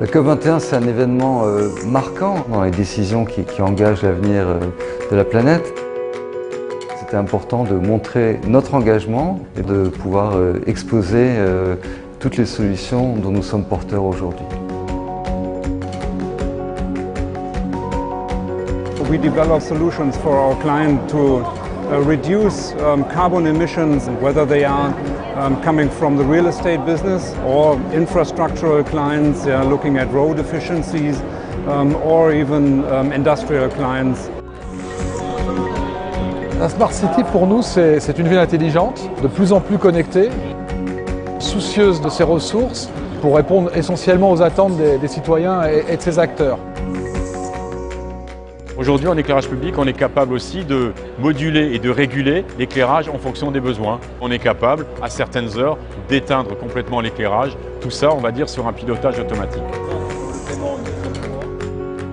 La COP21, c'est un événement marquant dans les décisions qui engagent l'avenir de la planète. C'était important de montrer notre engagement et de pouvoir exposer toutes les solutions dont nous sommes porteurs aujourd'hui. We develop solutions for our client to reduce carbon emissions, whether they are coming from the real estate business or infrastructural clients looking at road efficiencies or even industrial clients. La Smart City pour nous c'est une ville intelligente, de plus en plus connectée, soucieuse de ses ressources pour répondre essentiellement aux attentes des citoyens et de ses acteurs. Aujourd'hui, en éclairage public, on est capable aussi de moduler et de réguler l'éclairage en fonction des besoins. On est capable, à certaines heures, d'éteindre complètement l'éclairage. Tout ça, on va dire, sur un pilotage automatique.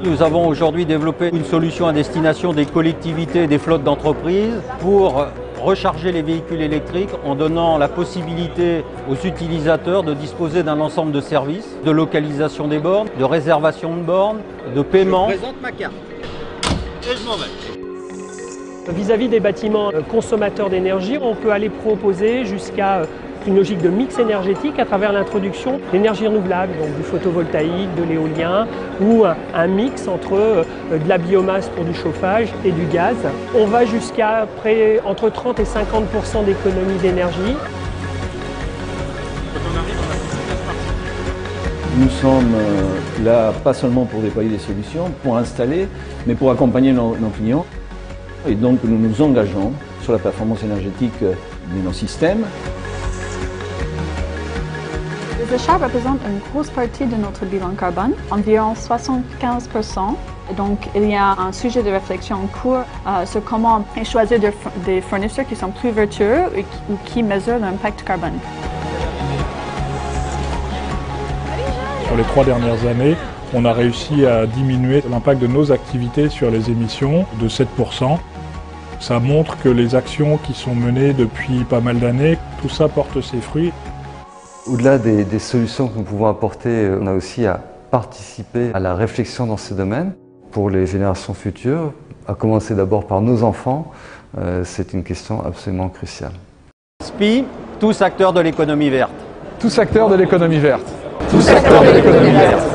Nous avons aujourd'hui développé une solution à destination des collectivités et des flottes d'entreprises pour recharger les véhicules électriques en donnant la possibilité aux utilisateurs de disposer d'un ensemble de services, de localisation des bornes, de réservation de bornes, de paiement. Je présente ma carte. Et je m'en vais. Vis-à-vis des bâtiments consommateurs d'énergie, on peut aller proposer jusqu'à une logique de mix énergétique à travers l'introduction d'énergie renouvelable, donc du photovoltaïque, de l'éolien ou un mix entre de la biomasse pour du chauffage et du gaz. On va jusqu'à entre 30 et 50% d'économie d'énergie. Nous sommes là pas seulement pour déployer des solutions, pour installer, mais pour accompagner nos clients. Et donc nous nous engageons sur la performance énergétique de nos systèmes. Les achats représentent une grosse partie de notre bilan carbone, environ 75%. Donc il y a un sujet de réflexion en cours sur comment choisir des fournisseurs qui sont plus vertueux ou qui mesurent l'impact carbone. Sur les 3 dernières années, on a réussi à diminuer l'impact de nos activités sur les émissions de 7%. Ça montre que les actions qui sont menées depuis pas mal d'années, tout ça porte ses fruits. Au-delà des solutions que nous pouvons apporter, on a aussi à participer à la réflexion dans ces domaines pour les générations futures, à commencer d'abord par nos enfants. C'est une question absolument cruciale. SPI, tous acteurs de l'économie verte. Tous acteurs de l'économie verte. Tous acteurs de l'économie verte.